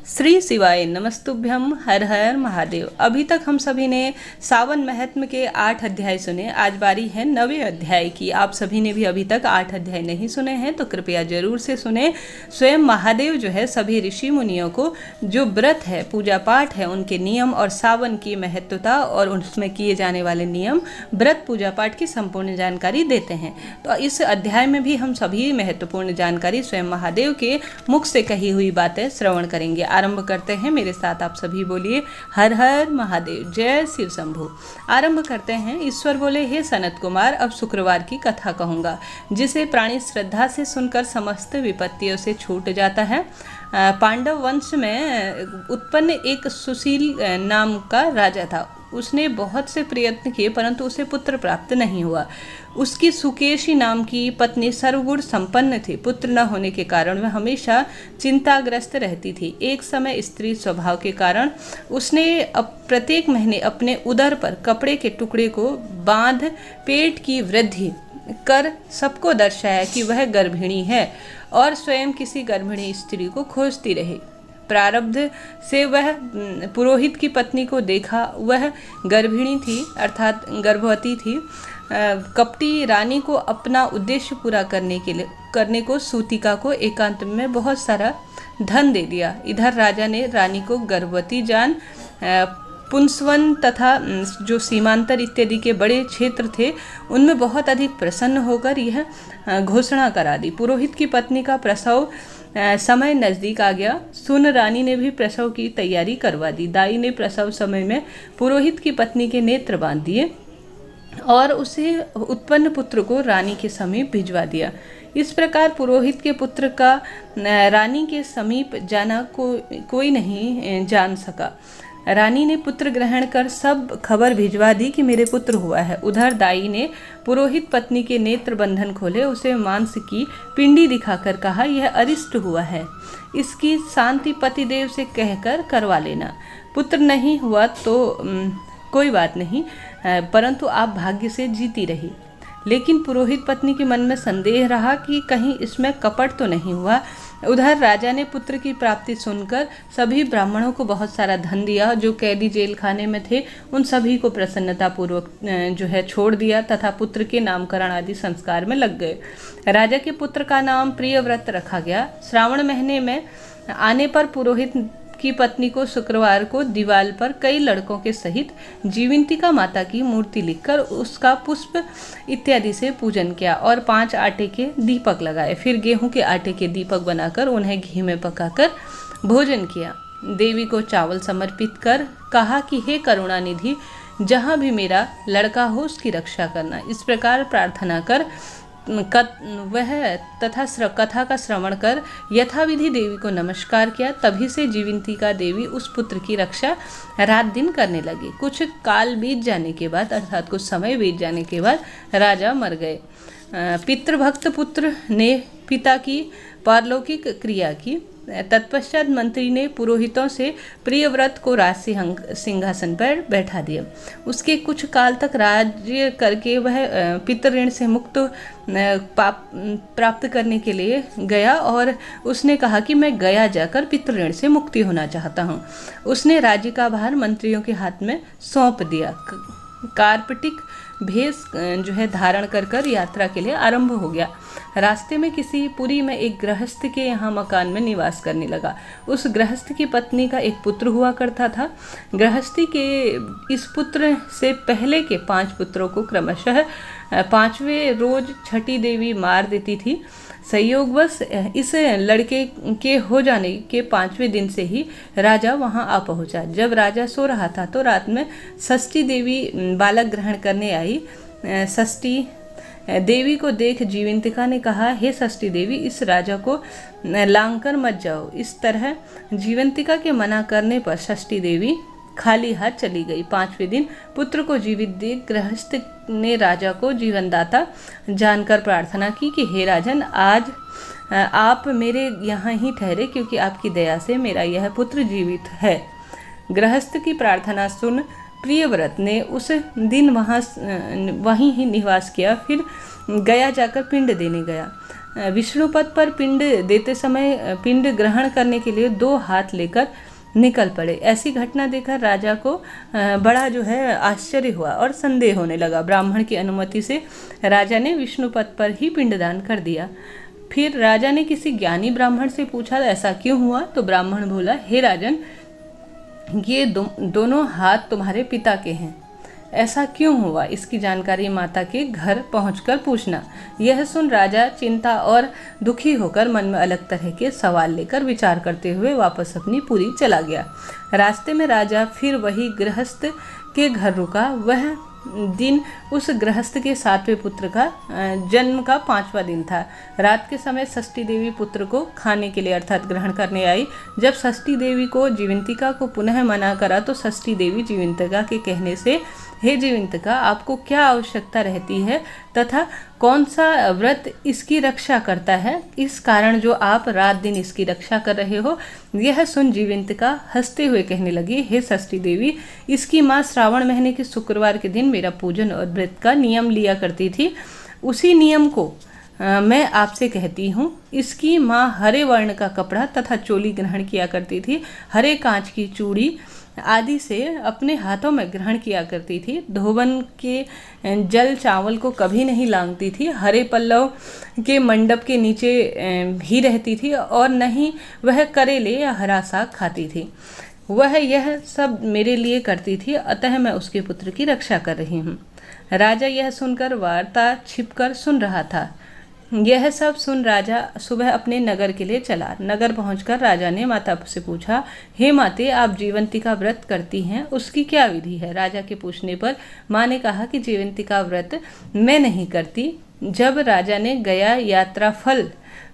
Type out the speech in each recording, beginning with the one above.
श्री शिवाय नमस्तुभ्यम। हर हर महादेव। अभी तक हम सभी ने सावन महात्म्य के 8 अध्याय सुने। आज बारी है 9वें अध्याय की। आप सभी ने भी अभी तक 8 अध्याय नहीं सुने हैं तो कृपया जरूर से सुने। स्वयं महादेव जो है सभी ऋषि मुनियों को जो व्रत है, पूजा पाठ है, उनके नियम और सावन की महत्वता और उसमें किए जाने वाले नियम, व्रत पूजा पाठ की संपूर्ण जानकारी देते हैं। तो इस अध्याय में भी हम सभी महत्वपूर्ण जानकारी स्वयं महादेव के मुख से कही हुई बातें श्रवण करेंगे। आरंभ करते हैं। मेरे साथ आप सभी बोलिए हर हर महादेव, जय शिव शंभु। आरंभ करते हैं। ईश्वर बोले, हे सनत कुमार, अब शुक्रवार की कथा कहूँगा जिसे प्राणी श्रद्धा से सुनकर समस्त विपत्तियों से छूट जाता है। पांडव वंश में उत्पन्न एक सुशील नाम का राजा था। उसने बहुत से प्रयत्न किए परंतु उसे पुत्र प्राप्त नहीं हुआ। उसकी सुकेशी नाम की पत्नी सर्वगुण संपन्न थी। पुत्र न होने के कारण वह हमेशा चिंताग्रस्त रहती थी। एक समय स्त्री स्वभाव के कारण उसने प्रत्येक महीने अपने उदर पर कपड़े के टुकड़े को बांध पेट की वृद्धि कर सबको दर्शाया कि वह गर्भिणी है और स्वयं किसी गर्भिणी स्त्री को खोजती रही। प्रारब्ध से वह पुरोहित की पत्नी को देखा। वह गर्भिणी थी अर्थात गर्भवती थी। कपटी रानी को अपना उद्देश्य पूरा करने को सूतिका को एकांत में बहुत सारा धन दे दिया। इधर राजा ने रानी को गर्भवती जान पुंसवन तथा जो सीमांतर इत्यादि के बड़े क्षेत्र थे उनमें बहुत अधिक प्रसन्न होकर यह घोषणा करा दी। पुरोहित की पत्नी का प्रसव समय नज़दीक आ गया। सुन रानी ने भी प्रसव की तैयारी करवा दी। दाई ने प्रसव समय में पुरोहित की पत्नी के नेत्र बांध दिए और उसे उत्पन्न पुत्र को रानी के समीप भिजवा दिया। इस प्रकार पुरोहित के पुत्र का रानी के समीप जाना कोई नहीं जान सका। रानी ने पुत्र ग्रहण कर सब खबर भिजवा दी कि मेरे पुत्र हुआ है। उधर दाई ने पुरोहित पत्नी के नेत्र बंधन खोले, उसे मांस की पिंडी दिखाकर कहा, यह अरिष्ट हुआ है, इसकी शांति पतिदेव से कहकर करवा लेना। पुत्र नहीं हुआ तो कोई बात नहीं, परंतु आप भाग्य से जीती रही। लेकिन पुरोहित पत्नी के मन में संदेह रहा कि कहीं इसमें कपट तो नहीं हुआ। उधर राजा ने पुत्र की प्राप्ति सुनकर सभी ब्राह्मणों को बहुत सारा धन दिया। जो कैदी जेल खाने में थे उन सभी को प्रसन्नता पूर्वक जो है छोड़ दिया तथा पुत्र के नामकरण आदि संस्कार में लग गए। राजा के पुत्र का नाम प्रियव्रत रखा गया। श्रावण महीने में आने पर पुरोहित की पत्नी को शुक्रवार को दीवार पर कई लड़कों के सहित जीवंतिका माता की मूर्ति लिखकर उसका पुष्प इत्यादि से पूजन किया और 5 आटे के दीपक लगाए। फिर गेहूं के आटे के दीपक बनाकर उन्हें घी में पकाकर भोजन किया। देवी को चावल समर्पित कर कहा कि हे करुणानिधि, जहाँ भी मेरा लड़का हो उसकी रक्षा करना। इस प्रकार प्रार्थना कर वह तथा कथा का श्रवण कर यथाविधि देवी को नमस्कार किया। तभी से जीवंतिका देवी उस पुत्र की रक्षा रात दिन करने लगी। कुछ काल बीत जाने के बाद अर्थात कुछ समय बीत जाने के बाद राजा मर गए। पितृभक्त पुत्र ने पिता की पारलौकिक क्रिया की। तत्पश्चात मंत्री ने पुरोहितों से प्रियव्रत को राज सिंहासन पर बैठा दिया। उसके कुछ काल तक राज्य करके वह पितृऋण से मुक्त प्राप्त करने के लिए गया और उसने कहा कि मैं गया जाकर पितृऋण से मुक्ति होना चाहता हूँ। उसने राज्य का भार मंत्रियों के हाथ में सौंप दिया। कार्पटिक भेष जो है धारण कर यात्रा के लिए आरंभ हो गया। रास्ते में किसी पुरी में एक गृहस्थ के यहाँ मकान में निवास करने लगा। उस गृहस्थ की पत्नी का एक पुत्र हुआ करता था। गृहस्थी के इस पुत्र से पहले के 5 पुत्रों को क्रमशः 5वें रोज छठी देवी मार देती थी। संयोगवश इस लड़के के हो जाने के 5वें दिन से ही राजा वहां आ पहुंचा। जब राजा सो रहा था तो रात में षष्ठी देवी बालक ग्रहण करने आई। षष्ठी देवी को देख जीवंतिका ने कहा, हे षष्ठी देवी, इस राजा को लांघकर मत जाओ। इस तरह जीवंतिका के मना करने पर षष्ठी देवी खाली हाथ चली गई। 5वें दिन पुत्र को जीवित देख गृहस्थ ने राजा को जीवनदाता जानकर प्रार्थना की कि हे राजन, आज आप मेरे यहाँ ही ठहरे क्योंकि आपकी दया से मेरा यह पुत्र जीवित है। गृहस्थ की प्रार्थना सुन प्रियव्रत ने उस दिन वहीं ही निवास किया। फिर गया जाकर पिंड देने गया। विष्णु पद पर पिंड देते समय पिंड ग्रहण करने के लिए 2 हाथ लेकर निकल पड़े। ऐसी घटना देखकर राजा को बड़ा जो है आश्चर्य हुआ और संदेह होने लगा। ब्राह्मण की अनुमति से राजा ने विष्णु पद पर ही पिंडदान कर दिया। फिर राजा ने किसी ज्ञानी ब्राह्मण से पूछा ऐसा क्यों हुआ? तो ब्राह्मण बोला, हे राजन, ये दोनों हाथ तुम्हारे पिता के हैं। ऐसा क्यों हुआ, इसकी जानकारी माता के घर पहुंचकर पूछना। यह सुन राजा चिंता और दुखी होकर मन में अलग तरह के सवाल लेकर विचार करते हुए वापस अपनी पुरी चला गया। रास्ते में राजा फिर वही गृहस्थ के घर रुका। वह दिन उस गृहस्थ के 7वें पुत्र का जन्म का 5वां दिन था। रात के समय षष्ठी देवी पुत्र को खाने के लिए अर्थात ग्रहण करने आई। जब षष्ठी देवी को जीवंतिका को पुनः मना करा तो षष्ठी देवी जीवंतिका के कहने से, हे जीवंतिका, आपको क्या आवश्यकता रहती है तथा कौन सा व्रत इसकी रक्षा करता है, इस कारण जो आप रात दिन इसकी रक्षा कर रहे हो? यह सुन जीवंतिका हंसते हुए कहने लगी, हे षष्ठी देवी, इसकी माँ श्रावण महीने के शुक्रवार के दिन मेरा पूजन और व्रत का नियम लिया करती थी। उसी नियम को मैं आपसे कहती हूँ। इसकी माँ हरे वर्ण का कपड़ा तथा चोली ग्रहण किया करती थी। हरे कांच की चूड़ी आदि से अपने हाथों में ग्रहण किया करती थी। धोवन के जल चावल को कभी नहीं लांघती थी। हरे पल्लव के मंडप के नीचे भी रहती थी और न ही वह करेले या हरा साग खाती थी। वह यह सब मेरे लिए करती थी, अतः मैं उसके पुत्र की रक्षा कर रही हूँ। राजा यह सुनकर वार्ता छिपकर सुन रहा था। यह सब सुन राजा सुबह अपने नगर के लिए चला। नगर पहुंचकर राजा ने माता से पूछा, हे माते, आप जीवंतिका व्रत करती हैं, उसकी क्या विधि है? राजा के पूछने पर माँ ने कहा कि जीवंतिका व्रत मैं नहीं करती। जब राजा ने गया यात्रा फल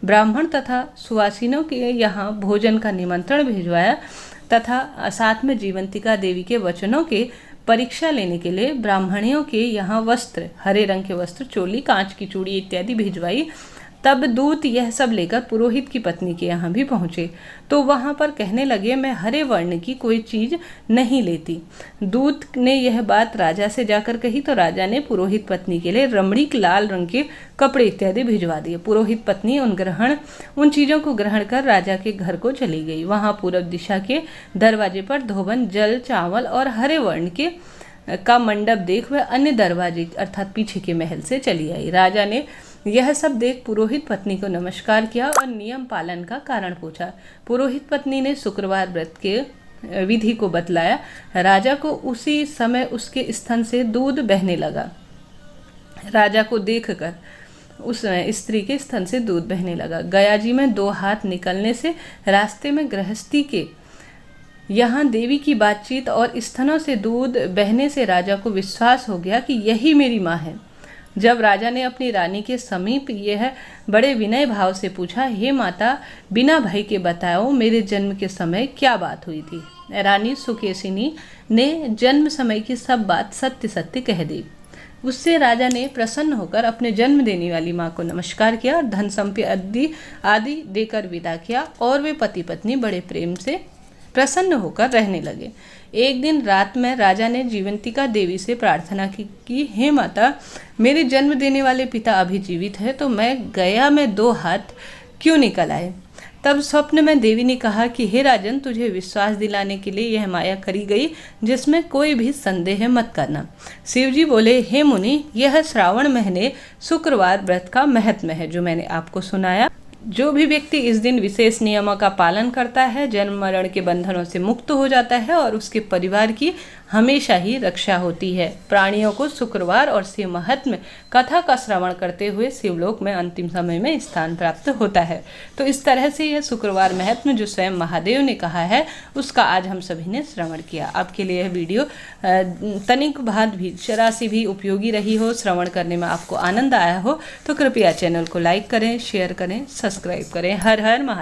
ब्राह्मण तथा सुवासिनों के यहाँ भोजन का निमंत्रण भिजवाया तथा साथ में जीवंतिका देवी के वचनों के परीक्षा लेने के लिए ब्राह्मणियों के यहाँ वस्त्र, हरे रंग के वस्त्र, चोली, कांच की चूड़ी इत्यादि भिजवाई, तब दूत यह सब लेकर पुरोहित की पत्नी के यहाँ भी पहुँचे तो वहाँ पर कहने लगे, मैं हरे वर्ण की कोई चीज़ नहीं लेती। दूत ने यह बात राजा से जाकर कही तो राजा ने पुरोहित पत्नी के लिए रमणीक लाल रंग के कपड़े इत्यादि भिजवा दिए। पुरोहित पत्नी उन चीज़ों को ग्रहण कर राजा के घर को चली गई। वहाँ पूर्व दिशा के दरवाजे पर धोबन, जल, चावल और हरे वर्ण का मंडप देख वह अन्य दरवाजे अर्थात पीछे के महल से चली आई। राजा ने यह सब देख पुरोहित पत्नी को नमस्कार किया और नियम पालन का कारण पूछा। पुरोहित पत्नी ने शुक्रवार व्रत के विधि को बतलाया। राजा को उसी समय उसके स्तन से दूध बहने लगा। राजा को देखकर उस स्त्री के स्तन से दूध बहने लगा। गयाजी में 2 हाथ निकलने से रास्ते में गृहस्थी के यहाँ देवी की बातचीत और स्तनों से दूध बहने से राजा को विश्वास हो गया कि यही मेरी माँ है। जब राजा ने अपनी रानी के समीप यह बड़े विनय भाव से पूछा, हे माता, बिना भय के बताओ मेरे जन्म के समय क्या बात हुई थी? रानी सुकेशिनी ने जन्म समय की सब बात सत्य सत्य कह दी। उससे राजा ने प्रसन्न होकर अपने जन्म देने वाली माँ को नमस्कार किया और धन संपत्ति आदि देकर विदा किया और वे पति पत्नी बड़े प्रेम से प्रसन्न होकर रहने लगे। एक दिन रात में राजा ने जीवंतिका देवी से प्रार्थना की, हे माता, मेरे जन्म देने वाले पिता अभी जीवित है तो मैं गया में 2 हाथ क्यों निकल आए? तब स्वप्न में देवी ने कहा कि हे राजन, तुझे विश्वास दिलाने के लिए यह माया करी गई जिसमें कोई भी संदेह मत करना। शिवजी बोले, हे मुनि, यह श्रावण महीने शुक्रवार व्रत का महत्व है जो मैंने आपको सुनाया। जो भी व्यक्ति इस दिन विशेष नियमों का पालन करता है जन्म मरण के बंधनों से मुक्त हो जाता है और उसके परिवार की हमेशा ही रक्षा होती है। प्राणियों को शुक्रवार और शिव महात्म्य कथा का श्रवण करते हुए शिवलोक में अंतिम समय में स्थान प्राप्त होता है। तो इस तरह से यह शुक्रवार महात्म्य जो स्वयं महादेव ने कहा है उसका आज हम सभी ने श्रवण किया। आपके लिए यह वीडियो तनिक भात भी जरा सी भी उपयोगी रही हो, श्रवण करने में आपको आनंद आया हो तो कृपया चैनल को लाइक करें, शेयर करें, सब्सक्राइब करें। हर हर महादेव।